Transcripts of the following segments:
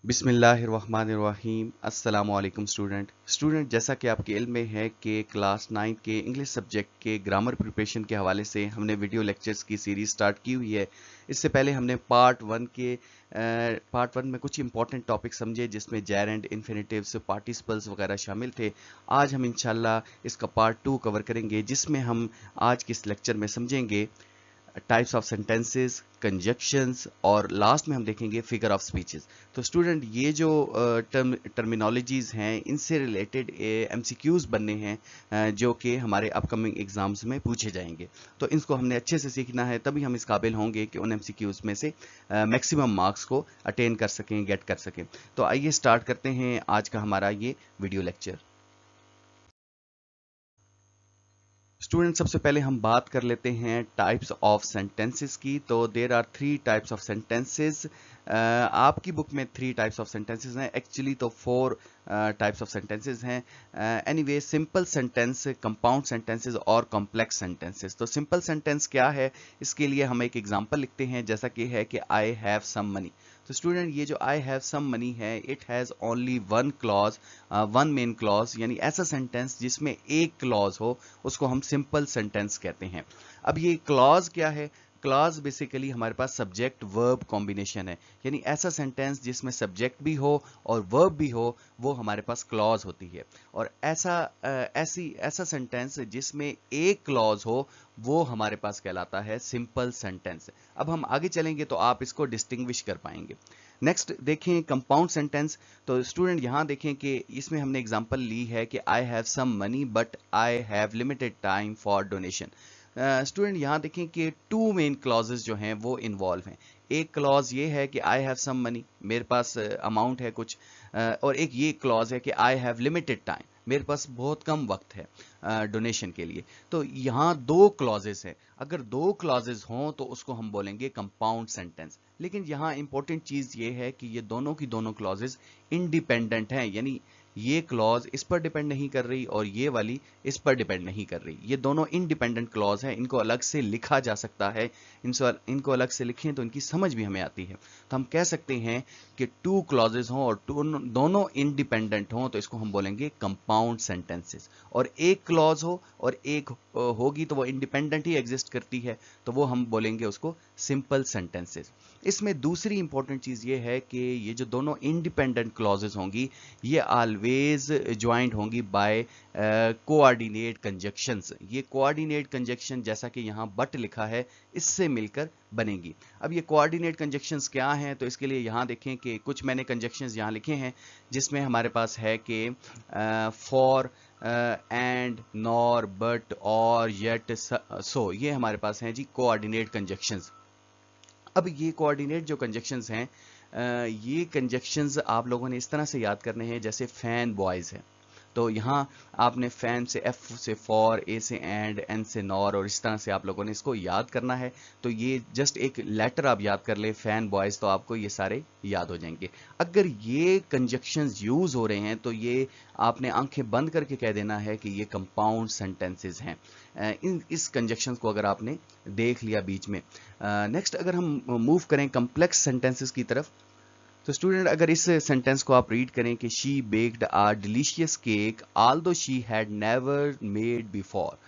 बिस्मिल्लाहिर्रहमानिर्रहीम। अस्सलामु अलैकुम स्टूडेंट, जैसा कि आपके इल्म में है कि क्लास 9 के इंग्लिश सब्जेक्ट के ग्रामर प्रिपरेशन के हवाले से हमने वीडियो लेक्चर्स की सीरीज़ स्टार्ट की हुई है। इससे पहले हमने पार्ट वन में कुछ इंपॉर्टेंट टॉपिक समझे जिसमें जेरेंड, इन्फिनिटिव्स, पार्टिसिपल्स वगैरह शामिल थे। आज हम इंशाल्लाह इसका पार्ट 2 कवर करेंगे जिसमें हम आज के इस लेक्चर में समझेंगे टाइप्स ऑफ सेंटेंसेस, कंजक्शंस और लास्ट में हम देखेंगे फिगर ऑफ स्पीचेस। तो स्टूडेंट, ये जो टर्मिनोलॉजीज हैं इनसे रिलेटेड एमसीक्यूज बनने हैं जो कि हमारे अपकमिंग एग्जाम्स में पूछे जाएंगे। तो इनको हमने अच्छे से सीखना है, तभी हम इस काबिल होंगे कि उन एमसीक्यूज में से मैक्सिमम मार्क्स को अटेन कर सकें, गेट कर सकें। तो आइए स्टार्ट करते हैं आज का हमारा ये वीडियो लेक्चर। स्टूडेंट, सबसे पहले हम बात कर लेते हैं टाइप्स ऑफ सेंटेंसेस की। तो there are 3 types of sentences. आपकी बुक में 3 टाइप्स ऑफ सेंटेंसेस हैं, एक्चुअली तो 4 टाइप्स ऑफ सेंटेंसेस हैं। Anyway, simple sentence, compound sentences और कॉम्प्लेक्स सेंटेंसेस। तो सिंपल सेंटेंस क्या है, इसके लिए हम एक एग्जांपल लिखते हैं, जैसा कि है कि आई हैव सम मनी। तो स्टूडेंट, ये जो आई हैव सम मनी है, it has only one clause, one main clause, यानी ऐसा सेंटेंस जिसमें एक क्लॉज हो उसको हम सिंपल सेंटेंस कहते हैं। अब ये क्लॉज क्या है? क्लॉज बेसिकली हमारे पास सब्जेक्ट वर्ब कॉम्बिनेशन है, यानी ऐसा सेंटेंस जिसमें सब्जेक्ट भी हो और वर्ब भी हो, वो हमारे पास क्लॉज होती है। और ऐसा सेंटेंस जिसमें एक क्लॉज हो वो हमारे पास कहलाता है सिंपल सेंटेंस। अब हम आगे चलेंगे तो आप इसको डिस्टिंग्विश कर पाएंगे। नेक्स्ट देखें कंपाउंड सेंटेंस। तो स्टूडेंट, यहां देखें कि इसमें हमने एग्जांपल ली है कि I have some money but I have limited time for donation. Student, यहां देखें कि 2 मेन क्लॉजेस जो हैं वो इन्वॉल्व हैं। एक क्लॉज ये है कि आई हैव सम मनी, मेरे पास अमाउंट है कुछ, और एक ये क्लॉज है कि आई हैव लिमिटेड टाइम, मेरे पास बहुत कम वक्त है डोनेशन के लिए। तो यहाँ 2 क्लॉजेस हैं। अगर 2 क्लॉजेस हों तो उसको हम बोलेंगे कंपाउंड सेंटेंस। लेकिन यहाँ इंपॉर्टेंट चीज ये है कि ये दोनों की दोनों क्लॉजेस इंडिपेंडेंट हैं, यानी ये क्लॉज इस पर डिपेंड नहीं कर रही और ये वाली इस पर डिपेंड नहीं कर रही। ये दोनों इंडिपेंडेंट क्लॉज हैं, इनको अलग से लिखा जा सकता है। इनको अलग से लिखें तो इनकी समझ भी हमें आती है। तो हम कह सकते हैं कि 2 क्लॉजेस हों और दोनों इंडिपेंडेंट हों तो इसको हम बोलेंगे कंपाउंड सेंटेंसेस। और एक क्लॉज हो और एक होगी तो वो इंडिपेंडेंट ही एग्जिस्ट करती है, तो वो हम बोलेंगे उसको सिंपल सेंटेंसेस। इसमें दूसरी इंपॉर्टेंट चीज ये है कि ये जो दोनों इंडिपेंडेंट क्लॉजेस होंगी ये ऑलवेज ज्वाइंट होंगी बाय कोऑर्डिनेट कंजक्शंस। ये कोऑर्डिनेट कंजक्शन, जैसा कि यहाँ बट लिखा है, इससे मिलकर बनेगी। अब ये कोऑर्डिनेट कंजक्शंस क्या हैं, तो इसके लिए यहाँ देखें कि कुछ मैंने कंजक्शंस यहाँ लिखे हैं जिसमें हमारे पास है कि फॉर, एंड, नॉर, बट, और, येट, सो, ये हमारे पास हैं जी कोऑर्डिनेट कंजक्शंस। अब ये कोऑर्डिनेट जो कंजक्शंस हैं, ये कंजक्शंस आप लोगों ने इस तरह से याद करने हैं जैसे फैन बॉयज है। तो यहाँ आपने फैन से, एफ से फॉर, ए से एंड, एन से नॉर, और इस तरह से आप लोगों ने इसको याद करना है। तो ये जस्ट एक लेटर आप याद कर ले, फैन बॉयज, तो आपको ये सारे याद हो जाएंगे। अगर ये कंजक्शंस यूज हो रहे हैं तो ये आपने आंखें बंद करके कह देना है कि ये कंपाउंड सेंटेंसेस हैं। इस कंजक्शंस को अगर आपने देख लिया बीच में। नेक्स्ट अगर हम मूव करें कम्प्लेक्स सेंटेंसेस की तरफ, तो स्टूडेंट अगर इस सेंटेंस को आप रीड करें कि she baked a delicious cake although she had never made before.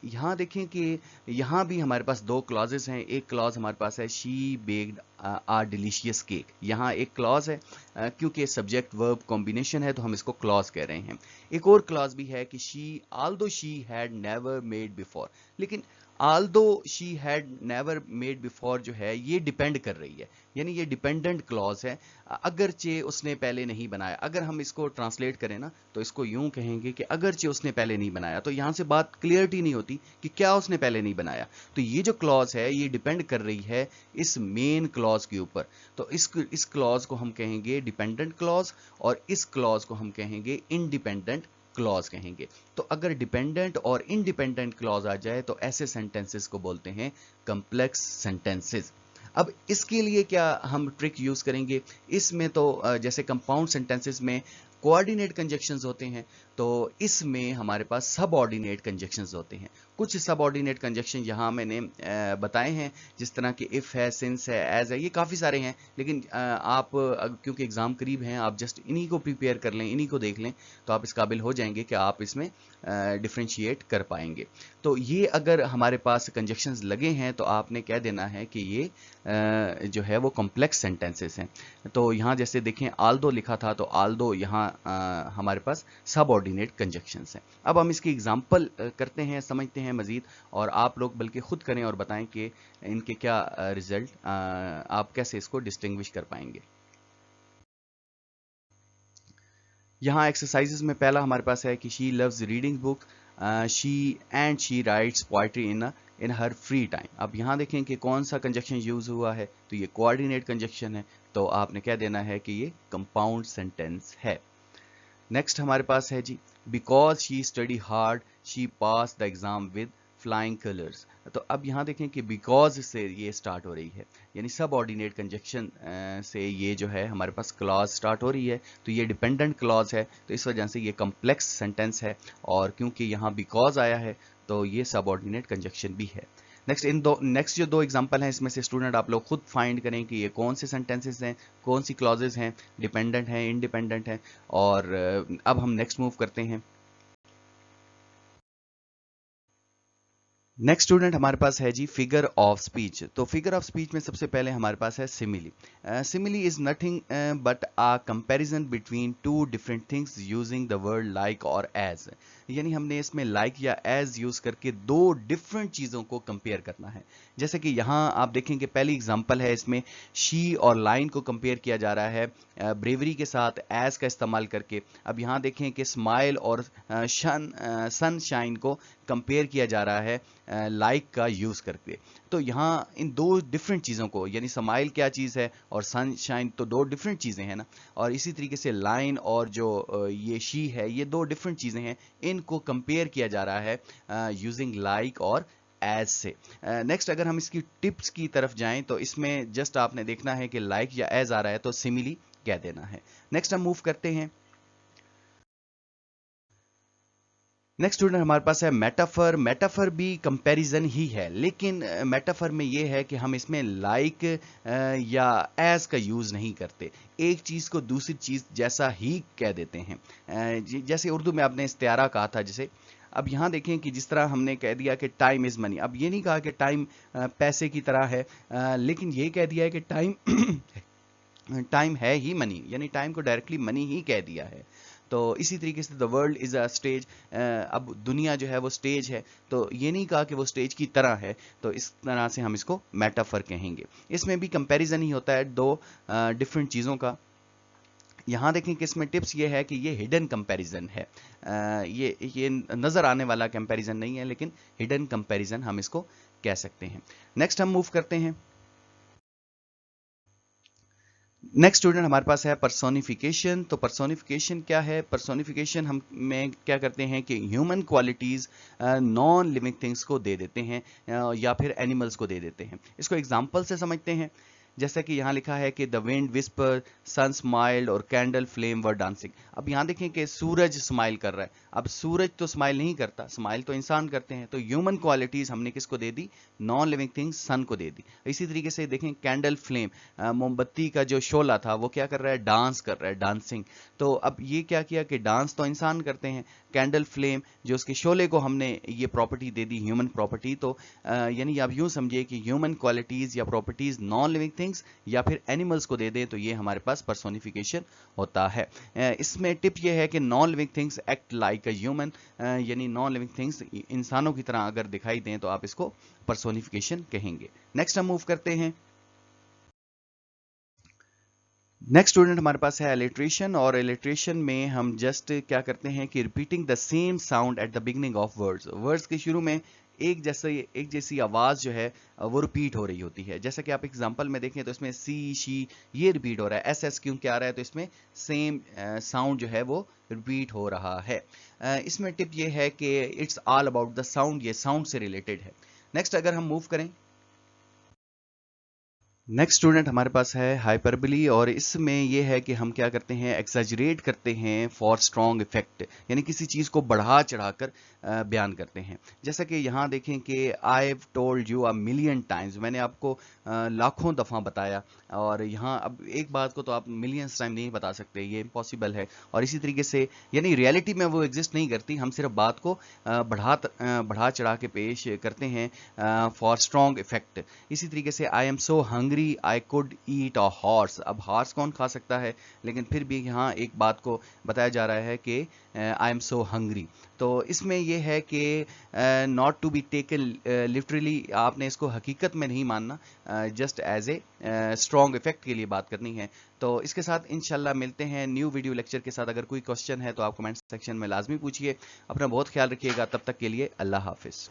यहाँ देखें कि यहाँ भी हमारे पास 2 क्लॉजेस हैं। एक क्लॉज हमारे पास है she baked a delicious cake, यहाँ एक क्लॉज है, क्योंकि सब्जेक्ट वर्ब कॉम्बिनेशन है तो हम इसको क्लॉज कह रहे हैं। एक और क्लॉज भी है कि she although she had never made before, लेकिन although she had never made before जो है ये डिपेंड कर रही है, यानी ये डिपेंडेंट क्लॉज है, अगरचे उसने पहले नहीं बनाया। अगर हम इसको ट्रांसलेट करें ना तो इसको यूं कहेंगे कि अगरचे उसने पहले नहीं बनाया, तो यहां से बात क्लियरिटी नहीं होती कि क्या उसने पहले नहीं बनाया। तो ये जो क्लॉज है ये डिपेंड कर रही है इस मेन क्लॉज के ऊपर। तो इस क्लॉज को हम कहेंगे डिपेंडेंट क्लॉज और इस क्लॉज को हम कहेंगे इंडिपेंडेंट क्लॉज कहेंगे। तो अगर डिपेंडेंट और इंडिपेंडेंट क्लॉज आ जाए तो ऐसे सेंटेंसेस को बोलते हैं कॉम्प्लेक्स सेंटेंसेस। अब इसके लिए क्या हम ट्रिक यूज करेंगे? इसमें तो जैसे कंपाउंड सेंटेंसेस में कोऑर्डिनेट कंजक्शंस होते हैं, तो इसमें हमारे पास सब ऑर्डिनेट कंजक्शंस होते हैं। कुछ सब ऑर्डिनेट कंजक्शन यहाँ मैंने बताए हैं, जिस तरह कि इफ़ है, सिंस है, एज है, ये काफ़ी सारे हैं, लेकिन आप क्योंकि एग्ज़ाम करीब हैं, आप जस्ट इन्हीं को प्रिपेयर कर लें, इन्हीं को देख लें, तो आप इस काबिल हो जाएंगे कि आप इसमें डिफ्रेंशिएट कर पाएंगे। तो ये अगर हमारे पास कंजक्शंस लगे हैं तो आपने कह देना है कि ये जो है वो कॉम्प्लेक्स सेंटेंसेस हैं। तो यहाँ जैसे देखें आल्दो लिखा था, तो आल्दो यहाँ हमारे पास सब ऑर्डिनेट कंजक्शंस हैं। अब हम इसकी एग्जांपल करते हैं, समझते हैं मजीद, और आप लोग बल्कि खुद करें और बताएं कि इनके क्या रिजल्ट, आप कैसे इसको डिस्टिंग्विश कर पाएंगे। यहाँ एक्सरसाइजेस में पहला हमारे पास है कि she loves reading book, she writes poetry in her free time. अब यहाँ देखें कि कौन सा कंजक्शन यूज हुआ है, तो ये कोऑर्डिनेट कंजक्शन है, तो आपने कह देना है कि ये कंपाउंड सेंटेंस है। नेक्स्ट हमारे पास है जी, because she study hard she pass the exam with flying colours. तो अब यहाँ देखें कि बिकॉज से ये स्टार्ट हो रही है, यानी सब ऑर्डिनेट कंजक्शन से ये जो है हमारे पास क्लॉज स्टार्ट हो रही है, तो ये डिपेंडेंट क्लॉज है, तो इस वजह से ये कम्प्लेक्स सेंटेंस है, और क्योंकि यहाँ बिकॉज आया है तो ये सब ऑर्डिनेट कंजक्शन भी है। नेक्स्ट जो दो एग्जांपल हैं, इसमें से स्टूडेंट आप लोग खुद फाइंड करें कि ये कौन से सेंटेंसेस हैं, कौन सी क्लॉजेज हैं, डिपेंडेंट हैं, इंडिपेंडेंट हैं। और अब हम नेक्स्ट मूव करते हैं। नेक्स्ट स्टूडेंट हमारे पास है जी फिगर ऑफ स्पीच। तो फिगर ऑफ स्पीच में सबसे पहले हमारे पास है simile. Simile is nothing but a comparison between two different things using the word like और एज। यानी हमने इसमें लाइक या एज यूज करके दो डिफरेंट चीजों को कंपेयर करना है। जैसे कि यहाँ आप देखेंगे पहली एग्जांपल है, इसमें शी और लाइन को कंपेयर किया जा रहा है ब्रेवरी के साथ एज का इस्तेमाल करके। अब यहाँ देखें कि स्माइल और सनशाइन को कंपेयर किया जा रहा है लाइक का यूज करके। तो यहाँ इन दो डिफरेंट चीजों को, यानी स्माइल क्या चीज है और सनशाइन, तो दो डिफरेंट चीजें हैं ना, और इसी तरीके से लाइन और जो ये शी है, ये दो डिफरेंट चीजें हैं, इनको कंपेयर किया जा रहा है यूजिंग लाइक और एज से। नेक्स्ट अगर हम इसकी टिप्स की तरफ जाएं, तो इसमें जस्ट आपने देखना है कि लाइक या एज आ रहा है तो सिमिली कह देना है। नेक्स्ट हम मूव करते हैं। नेक्स्ट स्टूडेंट हमारे पास है मेटाफर। मेटाफर भी कंपैरिजन ही है, लेकिन मेटाफर में ये है कि हम इसमें लाइक या एज का यूज नहीं करते, एक चीज को दूसरी चीज जैसा ही कह देते हैं। जैसे उर्दू में आपने इस्तियारा कहा था, जैसे अब यहाँ देखें कि जिस तरह हमने कह दिया कि टाइम इज मनी। अब ये नहीं कहा कि टाइम पैसे की तरह है, लेकिन ये कह दिया है कि टाइम टाइम है ही मनी, यानी टाइम को डायरेक्टली मनी ही कह दिया है। तो इसी तरीके से the world is a stage, अब दुनिया जो है वो स्टेज है, तो ये नहीं कहा कि वो स्टेज की तरह है, तो इस तरह से हम इसको मेटाफर कहेंगे। इसमें भी कंपैरिजन ही होता है दो डिफरेंट चीज़ों का। यहाँ देखें कि इसमें टिप्स ये है कि ये हिडन कंपैरिजन है, ये नज़र आने वाला कंपैरिजन नहीं है, लेकिन हिडन कंपैरिजन हम इसको कह सकते हैं। नेक्स्ट हम मूव करते हैं। नेक्स्ट स्टूडेंट हमारे पास है पर्सोनिफिकेशन। तो पर्सोनिफिकेशन क्या है? पर्सोनिफिकेशन हम में क्या करते हैं कि human qualities non living things को दे देते हैं या फिर एनिमल्स को दे देते हैं। इसको एग्जांपल से समझते हैं। जैसा कि यहाँ लिखा है कि the wind whisper, sun smiled और कैंडल फ्लेम वर डांसिंग। अब यहाँ देखें कि सूरज स्माइल कर रहा है। अब सूरज तो स्माइल नहीं करता, स्माइल तो इंसान करते हैं। तो ह्यूमन क्वालिटीज हमने किसको दे दी? नॉन लिविंग थिंग्स सन को दे दी। इसी तरीके से देखें कैंडल फ्लेम, मोमबत्ती का जो शोला था वो क्या कर रहा है? डांस कर रहा है, डांसिंग। तो अब ये क्या किया कि डांस तो इंसान करते हैं, कैंडल फ्लेम जो उसके शोले को हमने ये प्रॉपर्टी दे दी, ह्यूमन प्रॉपर्टी। तो यानी आप यूं समझिए कि ह्यूमन क्वालिटीज या प्रॉपर्टीज नॉन लिविंग थिंग्स या फिर एनिमल्स को दे दें, तो ये हमारे पास पर्सोनिफिकेशन होता है। इसमें टिप ये है कि non living things act like a human, यानी नॉन लिविंग थिंग्स इंसानों की तरह अगर दिखाई दें तो आप इसको पर्सोनिफिकेशन कहेंगे। नेक्स्ट हम मूव करते हैं। नेक्स्ट स्टूडेंट हमारे पास है एलिट्रेशन, और एलिट्रेशन में हम जस्ट क्या करते हैं कि repeating the same sound at the beginning of words. Words के शुरू में एक जैसी आवाज जो है वो रिपीट हो रही होती है। जैसा कि आप एग्जांपल में देखें तो इसमें सी शी ये रिपीट हो रहा है, एस एस क्यों क्या आ रहा है, तो इसमें सेम साउंड जो है वो रिपीट हो रहा है। इसमें टिप ये है कि it's all about the sound, ये साउंड से रिलेटेड है। नेक्स्ट अगर हम मूव करें, नेक्स्ट स्टूडेंट हमारे पास है हाइपरबली, और इसमें ये है कि हम क्या करते हैं, एक्सैजरेट करते हैं फॉर स्ट्रॉन्ग इफेक्ट, यानी किसी चीज़ को बढ़ा चढ़ाकर बयान करते हैं। जैसा कि यहाँ देखें कि I have told you a million times, मैंने आपको लाखों दफ़ा बताया, और यहाँ अब एक बात को तो आप मिलियंस टाइम नहीं बता सकते, ये इम्पॉसिबल है। और इसी तरीके से यानी रियलिटी में वो एग्जिस्ट नहीं करती, हम सिर्फ बात को बढ़ा चढ़ा के पेश करते हैं फॉर स्ट्रॉन्ग इफेक्ट। इसी तरीके से I am so hungry I could eat a horse, अब हॉर्स कौन खा सकता है, लेकिन फिर भी यहाँ एक बात को बताया जा रहा है कि आई एम सो हंग्री। तो इसमें यह है कि not to be taken literally, आपने इसको हकीकत में नहीं मानना, just as a strong effect के लिए बात करनी है। तो इसके साथ इंशाल्लाह मिलते हैं न्यू वीडियो लेक्चर के साथ। अगर कोई क्वेश्चन है तो आप कमेंट सेक्शन में लाजमी पूछिए। अपना बहुत ख्याल रखिएगा, तब तक के लिए अल्लाह हाफिज।